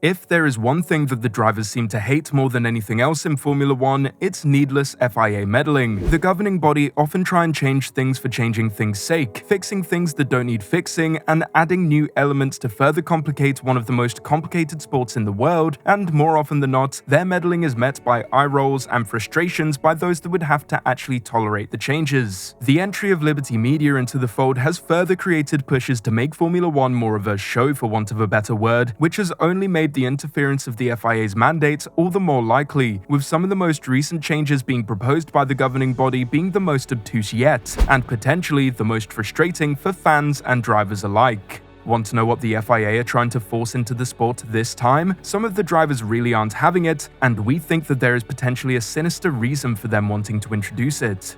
If there is one thing that the drivers seem to hate more than anything else in Formula 1, it's needless FIA meddling. The governing body often try and change things for changing things' sake, fixing things that don't need fixing, and adding new elements to further complicate one of the most complicated sports in the world, and more often than not, their meddling is met by eye rolls and frustrations by those that would have to actually tolerate the changes. The entry of Liberty Media into the fold has further created pushes to make Formula 1 more of a show, for want of a better word, which has only made the interference of the FIA's mandate all the more likely, with some of the most recent changes being proposed by the governing body being the most obtuse yet, and potentially the most frustrating for fans and drivers alike. Want to know what the FIA are trying to force into the sport this time? Some of the drivers really aren't having it, and we think that there is potentially a sinister reason for them wanting to introduce it.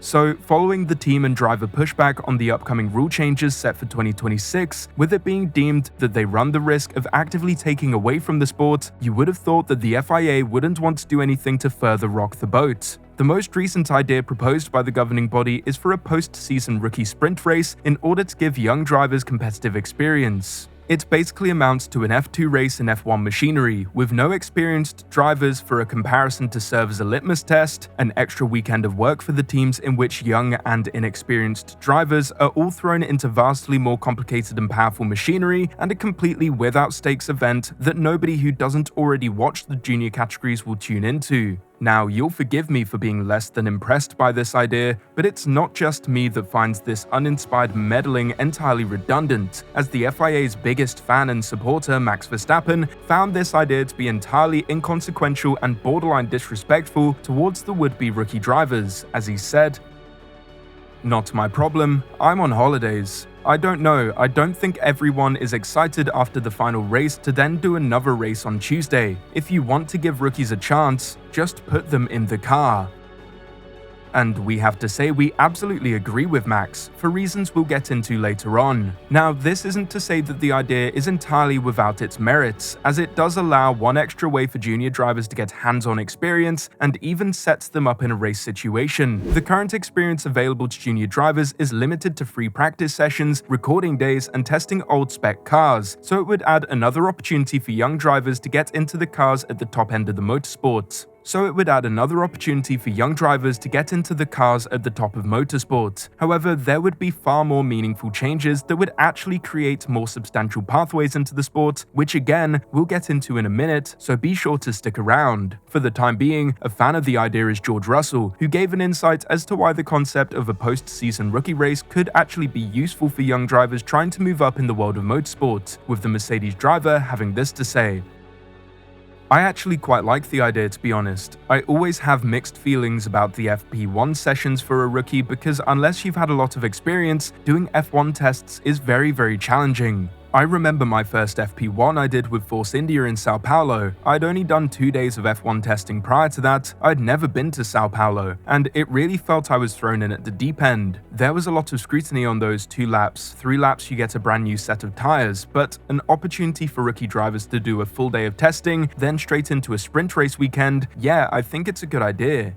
So, following the team and driver pushback on the upcoming rule changes set for 2026, with it being deemed that they run the risk of actively taking away from the sport, you would have thought that the FIA wouldn't want to do anything to further rock the boat. The most recent idea proposed by the governing body is for a post-season rookie sprint race in order to give young drivers competitive experience. It basically amounts to an F2 race in F1 machinery, with no experienced drivers for a comparison to serve as a litmus test, an extra weekend of work for the teams in which young and inexperienced drivers are all thrown into vastly more complicated and powerful machinery, and a completely without stakes event that nobody who doesn't already watch the junior categories will tune into. Now, you'll forgive me for being less than impressed by this idea, but it's not just me that finds this uninspired meddling entirely redundant, as the FIA's biggest fan and supporter, Max Verstappen, found this idea to be entirely inconsequential and borderline disrespectful towards the would-be rookie drivers, as he said, "Not my problem, I'm on holidays. I don't know, I don't think everyone is excited after the final race to then do another race on Tuesday. If you want to give rookies a chance, just put them in the car." And we have to say we absolutely agree with Max, for reasons we'll get into later on. Now, this isn't to say that the idea is entirely without its merits, as it does allow one extra way for junior drivers to get hands-on experience, and even sets them up in a race situation. The current experience available to junior drivers is limited to free practice sessions, recording days, and testing old spec cars, so it would add another opportunity for young drivers to get into the cars at the top end of the motorsport. However, there would be far more meaningful changes that would actually create more substantial pathways into the sport, which again, we'll get into in a minute, so be sure to stick around. For the time being, a fan of the idea is George Russell, who gave an insight as to why the concept of a post-season rookie race could actually be useful for young drivers trying to move up in the world of motorsport, with the Mercedes driver having this to say. "I actually quite like the idea, to be honest. I always have mixed feelings about the FP1 sessions for a rookie because unless you've had a lot of experience, doing F1 tests is very challenging. I remember my first FP1 I did with Force India in Sao Paulo. I'd only done 2 days of F1 testing prior to that, I'd never been to Sao Paulo, and it really felt I was thrown in at the deep end. There was a lot of scrutiny on those 2 laps, 3 laps you get a brand new set of tyres, but an opportunity for rookie drivers to do a full day of testing, then straight into a sprint race weekend, yeah, I think it's a good idea."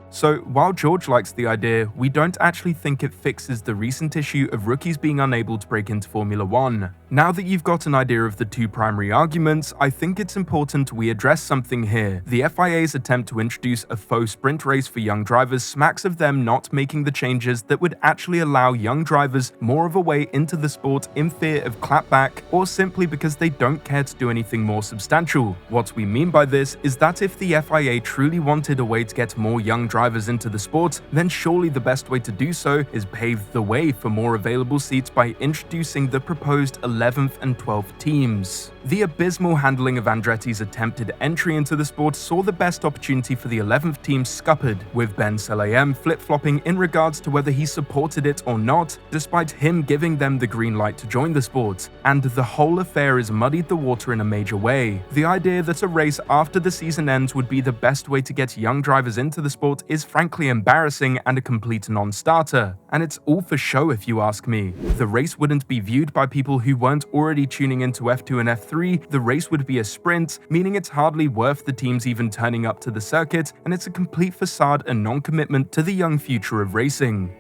So, while George likes the idea, we don't actually think it fixes the recent issue of rookies being unable to break into Formula 1. Now that you've got an idea of the 2 primary arguments, I think it's important we address something here. The FIA's attempt to introduce a faux sprint race for young drivers smacks of them not making the changes that would actually allow young drivers more of a way into the sport in fear of clapback, or simply because they don't care to do anything more substantial. What we mean by this is that if the FIA truly wanted a way to get more young drivers into the sport, then surely the best way to do so is pave the way for more available seats by introducing the proposed 11th and 12th teams. The abysmal handling of Andretti's attempted entry into the sport saw the best opportunity for the 11th team scuppered, with Ben Sulayem flip-flopping in regards to whether he supported it or not, despite him giving them the green light to join the sport, and the whole affair has muddied the water in a major way. The idea that a race after the season ends would be the best way to get young drivers into the sport is frankly embarrassing and a complete non-starter. And it's all for show if you ask me. The race wouldn't be viewed by people who weren't already tuning into F2 and F3, the race would be a sprint, meaning it's hardly worth the teams even turning up to the circuit, and it's a complete facade and non-commitment to the young future of racing.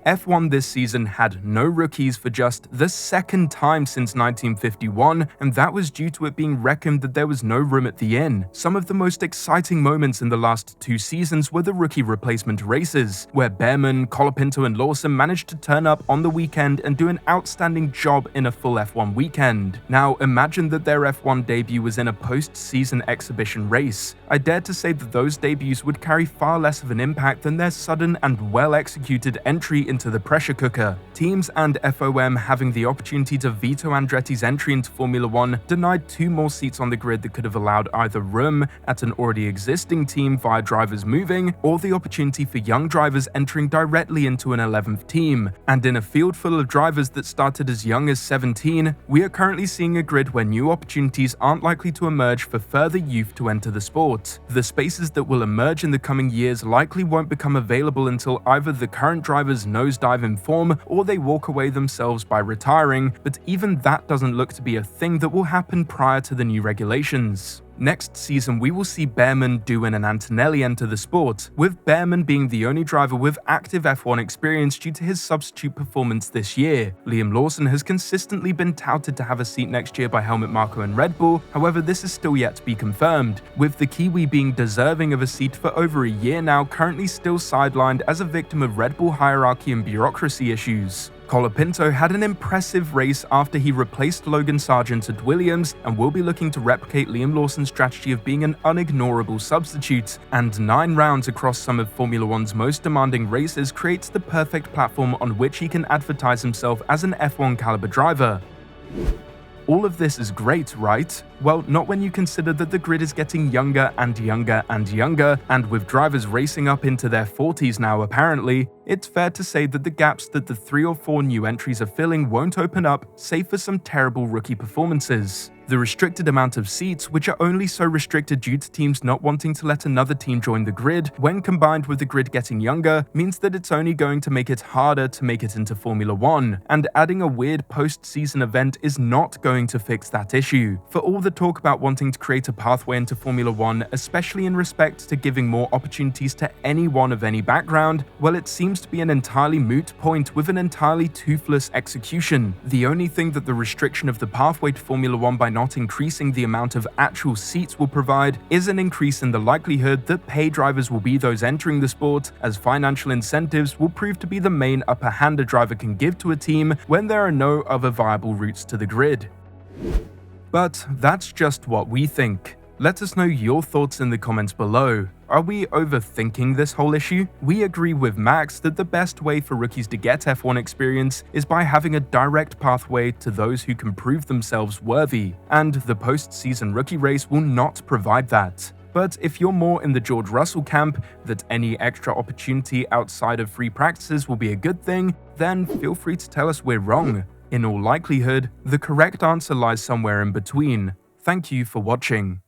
F1 this season had no rookies for just the second time since 1951, and that was due to it being reckoned that there was no room at the inn. Some of the most exciting moments in the last 2 seasons were the rookie replacement races, where Behrman, Colapinto and Lawson managed to turn up on the weekend and do an outstanding job in a full F1 weekend. Now imagine that their F1 debut was in a post-season exhibition race. I dare to say that those debuts would carry far less of an impact than their sudden and well-executed entry into the pressure cooker. Teams and FOM having the opportunity to veto Andretti's entry into Formula 1 denied 2 more seats on the grid that could have allowed either room at an already existing team via drivers moving, or the opportunity for young drivers entering directly into an 11th team. And in a field full of drivers that started as young as 17, we are currently seeing a grid where new opportunities aren't likely to emerge for further youth to enter the sport. The spaces that will emerge in the coming years likely won't become available until either the current drivers nosedive in form or they walk away themselves by retiring, but even that doesn't look to be a thing that will happen prior to the new regulations. Next season, we will see Behrman, Doohan and Antonelli enter the sport, with Behrman being the only driver with active F1 experience due to his substitute performance this year. Liam Lawson has consistently been touted to have a seat next year by Helmut Marko and Red Bull, however this is still yet to be confirmed, with the Kiwi being deserving of a seat for over a year now, currently still sidelined as a victim of Red Bull hierarchy and bureaucracy issues. Colapinto had an impressive race after he replaced Logan Sargent at Williams and will be looking to replicate Liam Lawson's strategy of being an unignorable substitute, and 9 rounds across some of Formula 1's most demanding races creates the perfect platform on which he can advertise himself as an F1 caliber driver. All of this is great, right? Well, not when you consider that the grid is getting younger and younger and younger, and with drivers racing up into their 40s now apparently, it's fair to say that the gaps that the 3 or 4 new entries are filling won't open up, save for some terrible rookie performances. The restricted amount of seats, which are only so restricted due to teams not wanting to let another team join the grid, when combined with the grid getting younger, means that it's only going to make it harder to make it into Formula 1, and adding a weird post-season event is not going to fix that issue. For all the talk about wanting to create a pathway into Formula 1, especially in respect to giving more opportunities to anyone of any background, well, it seems to be an entirely moot point with an entirely toothless execution. The only thing that the restriction of the pathway to Formula 1 by not increasing the amount of actual seats will provide is an increase in the likelihood that pay drivers will be those entering the sport, as financial incentives will prove to be the main upper hand a driver can give to a team when there are no other viable routes to the grid. But that's just what we think. Let us know your thoughts in the comments below. Are we overthinking this whole issue? We agree with Max that the best way for rookies to get F1 experience is by having a direct pathway to those who can prove themselves worthy, and the post-season rookie race will not provide that. But if you're more in the George Russell camp, that any extra opportunity outside of free practices will be a good thing, then feel free to tell us we're wrong. In all likelihood, the correct answer lies somewhere in between. Thank you for watching.